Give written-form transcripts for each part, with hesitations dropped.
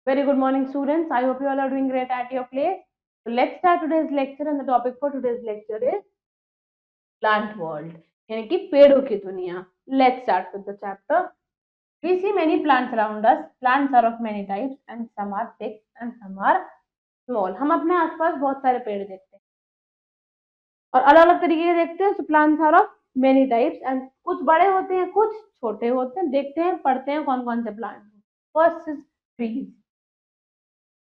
Very good morning, students. I hope you all are doing great at your place. So let's start today's lecture, and the topic for today's lecture is plant world, यानी कि पेड़ों की दुनिया. Let's start with the chapter. We see many plants around us. Plants are of many types, and some are big and some are small. हम अपने आसपास बहुत सारे पेड़ देखते हैं और अलग अलग तरीके के देखते हैं. So plants are of many types, and कुछ बड़े होते हैं, कुछ छोटे होते हैं. देखते हैं, पढ़ते हैं कौन कौन से plant. First is trees.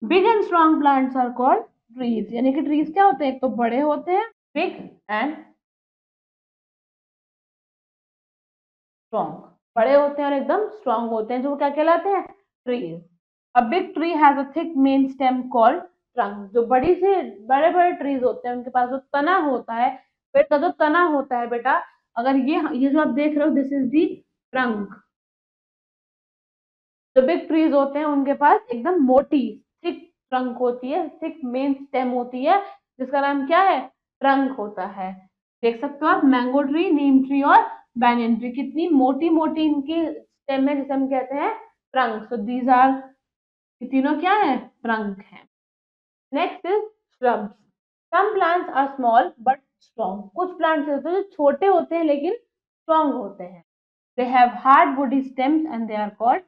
Big and strong plants are called trees. यानी कि ट्रीज क्या होते हैं, एक तो बड़े होते हैं, बिग एंड स्ट्रॉन्ग. बड़े होते हैं और एकदम स्ट्रॉन्ग होते हैं, जो क्या कहलाते हैं, trees. A big tree has a thick main stem called trunk. जो बड़ी से बड़े बड़े ट्रीज होते हैं, उनके पास जो तना होता है, पेड़ का जो तना होता है बेटा, अगर ये जो आप देख रहे हो, दिस इज दी ट्रंक. जो बिग ट्रीज होते हैं उनके पास एकदम मोटी थिक ट्रंक होती है, थिक मेन स्टेम होती है, जिसका नाम क्या है, ट्रंक होता है. देख सकते हो आप, मैंगो ट्री, नीम ट्री और बैनियन ट्री, कितनी मोटी मोटी इनकी स्टेम है, जिसे हम कहते हैं ट्रंक. सो दीज आर, ये तीनों क्या है, ट्रंक है. Next is shrubs. Some plants are small but strong. कुछ प्लांट्स होते हैं जो छोटे होते हैं लेकिन स्ट्रॉन्ग होते हैं. They have hard woody stems and they are called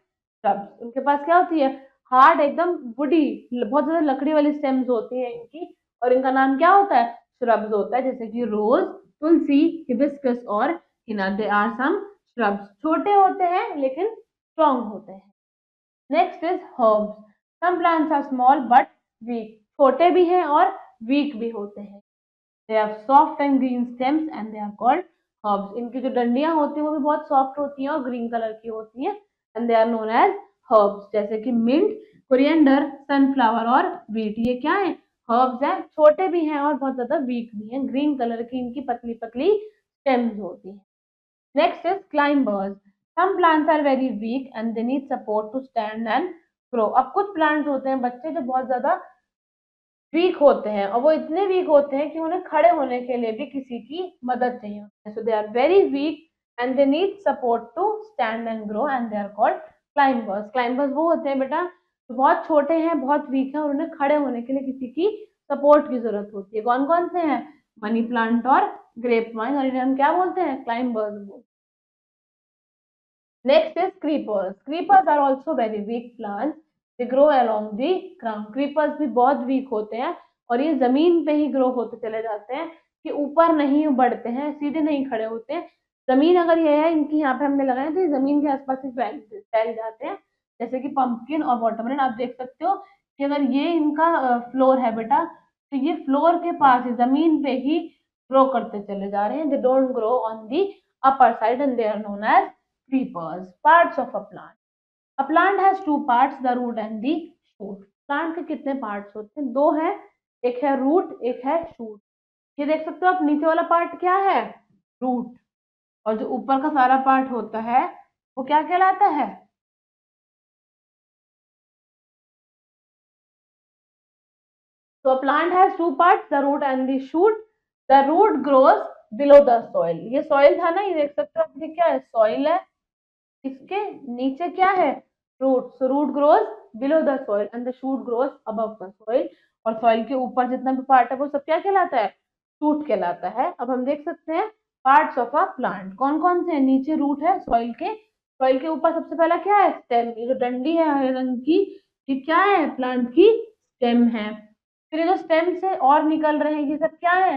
shrubs. उनके पास क्या होती है, हार्ड एकदम वुडी, बहुत ज्यादा लकड़ी वाली स्टेम्स होती है इनकी, और इनका नाम क्या होता है, shrubs होता है. जैसे कि रोज, तुलसी, हिबिस्कस और हिना, दे आर सम shrubs. छोटे होते हैं लेकिन स्ट्रॉन्ग होते हैं. Next is herbs. Some plants are small but weak. छोटे भी हैं और वीक भी होते हैं. They have soft and green stems and they are called herbs. इनकी जो डंडियां होती हैं वो भी बहुत सॉफ्ट होती हैं और ग्रीन कलर की होती हैं, and they are known as herbs. जैसे कि मिंट, कोरिएंडर, सनफ्लावर और वीट, ये क्या है, herbs हैं. छोटे भी हैं और बहुत ज्यादा वीक भी हैं. ग्रीन कलर की इनकी पतली पतली स्टेम्स होती हैं. Next is climbers. Some plants are very weak and they need support to stand and grow. अब कुछ plants होते हैं बच्चे जो बहुत ज्यादा वीक होते हैं, और वो इतने वीक होते हैं कि उन्हें खड़े होने के लिए भी किसी की मदद चाहिए होती है. So they are very weak and they need support to stand and grow and they are called climbers. Climbers वो होते हैं बेटा जो बहुत छोटे हैं, बहुत वीक हैं और उन्हें खड़े होने के लिए किसी की सपोर्ट की जरूरत होती है. कौन कौन से हैं, मनी प्लांट और ग्रेप वाइन, और इन्हें हम क्या बोलते हैं, climbers. Next is creepers. Creepers are also very weak plants. They grow along the ground. Creepers भी बहुत weak होते हैं और ये जमीन पे ही ग्रो होते चले जाते हैं, कि ऊपर नहीं बढ़ते हैं, सीधे नहीं खड़े होते हैं. जमीन अगर ये है इनकी, यहाँ पे हमने लगाए तो ये जमीन के आसपास ही फैल जाते हैं. जैसे कि पंपकिन और वाटरमेलन, आप देख सकते हो कि अगर ये इनका फ्लोर है बेटा, तो ये फ्लोर के पास ही जमीन पे ही ग्रो करते चले जा रहे हैं. They don't grow on the upper side and they are known as creepers. Parts of a plant. A plant has two parts, the root and the shoot. Plant के कितने पार्ट्स होते हैं, दो हैं, एक है रूट, एक है शूट. ये देख सकते हो आप, नीचे वाला पार्ट क्या है, रूट, और जो ऊपर का सारा पार्ट होता है वो क्या कहलाता है. So a plant has two parts, the root and the shoot. The root grows below the soil. ये soil था ना, ये देख सकते हो आप, ये क्या है, soil है. इसके नीचे क्या है, root. So root grows below the soil and the shoot grows above the soil. और सॉइल के ऊपर जितना भी पार्ट है वो सब क्या कहलाता है, शूट कहलाता है. अब हम देख सकते हैं पार्ट्स ऑफ अ प्लांट कौन कौन से हैं. नीचे रूट है सॉइल के, सॉइल के ऊपर सबसे पहला क्या है, स्टेम. ये जो डंडी है हरे रंग की, ये क्या है, प्लांट की स्टेम है. फिर ये जो स्टेम से और निकल रहे हैं, ये सब क्या है,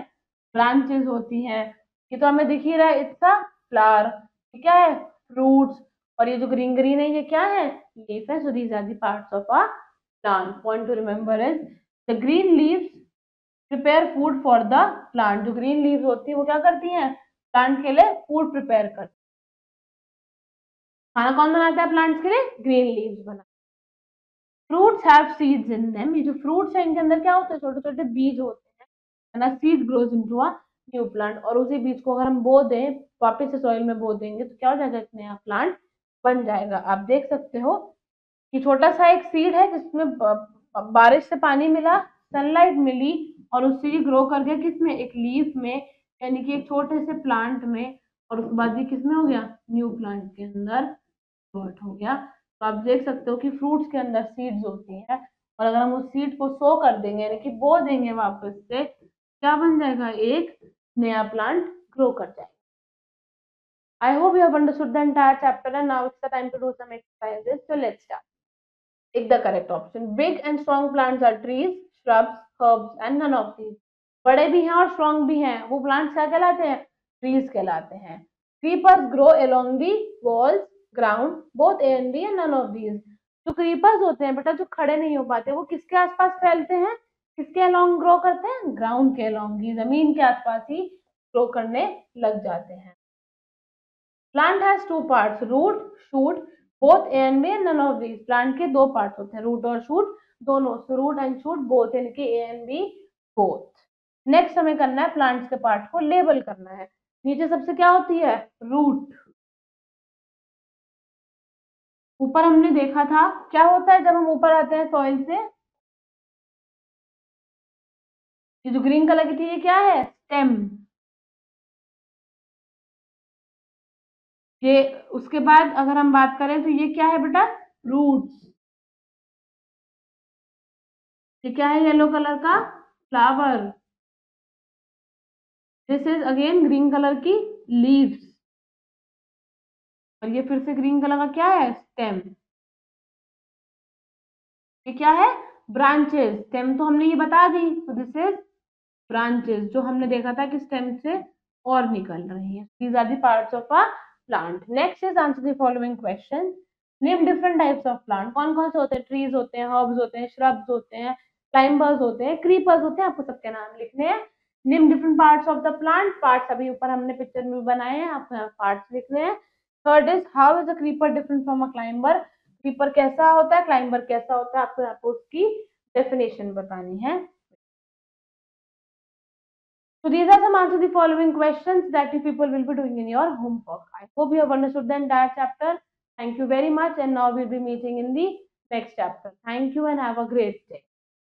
ब्रांचेस होती हैं. ये तो हमें दिख ही रहा है, इट्स अ फ्लावर. ये क्या है, रूट्स. और ये जो ग्रीन ग्रीन है ये क्या है, लीफ है. So these are the parts of a plant. Point to remember is the green leaves prepare food for the plant. जो ग्रीन लीव्स होती है वो क्या करती हैं, प्लांट के लिए फूड प्रिपेयर करती है. खाना कौन बनाता है प्लांट्स के लिए, ग्रीन लीव्स बना. Fruits have seeds in them. ये जो फ्रूट्स है इनके अंदर क्या होते हैं, छोटे छोटे बीज होते हैं, है ना. Seed grows into a new plant. और उसी बीज को अगर हम बो दें, वापस से सॉइल में बो देंगे, तो क्या हो जाएगा, एक नया प्लांट बन जाएगा. आप देख सकते हो कि छोटा सा एक सीड है जिसमें बारिश से पानी मिला, सनलाइट मिली, और उससे ये ग्रो कर गया किसमें, एक लीफ में, यानी कि एक छोटे से प्लांट में. और उसके बाद ये किसमें हो गया, न्यू प्लांट के अंदर कन्वर्ट हो गया. तो आप देख सकते हो कि फ्रूट्स के अंदर सीड्स होती हैं, और अगर हम उस सीड को सो कर देंगे यानी कि बो देंगे वापस से, क्या बन जाएगा, एक नया प्लांट ग्रो कर जाएगा। I hope you have understood the entire chapter and now it's the time to do some exercises. So let's start. Take the correct option. Big and strong plants are trees, shrubs, herbs and none of these. बड़े भी हैं और strong भी हैं, वो plants क्या कहलाते हैं, ट्रीज कहलाते हैं. Creepers grow along the walls, ground, both A and B and none of these. जो क्रीपर्स होते हैं बेटा, जो खड़े नहीं हो पाते, वो किसके आसपास फैलते हैं, किसके अलोंग ग्रो करते हैं, ग्राउंड के अलोंग ही, जमीन के आसपास ही ग्रो करने लग जाते हैं. Plant has two parts, root, shoot, both A and B, none of these. Plant के दो पार्ट्स होते हैं, रूट और शूट दोनों. So root and shoot both, यानी कि A and B both. Next हमें करना है प्लांट्स के पार्ट को लेबल करना है. नीचे सबसे क्या होती है, रूट. ऊपर हमने देखा था क्या होता है जब हम ऊपर आते हैं सॉइल से, ये जो ग्रीन कलर की थी ये क्या है, स्टेम. ये उसके बाद अगर हम बात करें तो ये क्या है बेटा, रूट्स. ये क्या है, येलो कलर का flower. This is again green colour की लीव्स. और ये फिर से ग्रीन कलर का क्या है, स्टेम. ये क्या है, ब्रांचेस. स्टेम तो हमने ये बता दी, तो दिस इज ब्रांचेस, जो हमने देखा था कि स्टेम से और निकल रही है. These are the parts of a plant. Next is answer the following question. Name different types of plant. कौन कौन से होते हैं, ट्रीज होते हैं, हर्ब्स होते हैं, श्रब्स होते हैं, क्लाइंबर्स होते हैं, क्रीपर्स होते हैं. आपको सबके नाम लिखने हैं. Name different parts of the plant. Parts अभी ऊपर हमने पिक्चर में बनाए हैं, आपको यहाँ पार्ट्स लिखने हैं. Third is how is a creeper different from a climber. Creeper कैसा होता है, क्लाइंबर कैसा होता है, आपको यहाँ पे उसकी डेफिनेशन बतानी है. So these are some answers to the following questions that you people will be doing in your homework. I hope you have understood the entire chapter. Thank you very much, and now we'll be meeting in the next chapter. Thank you and have a great day.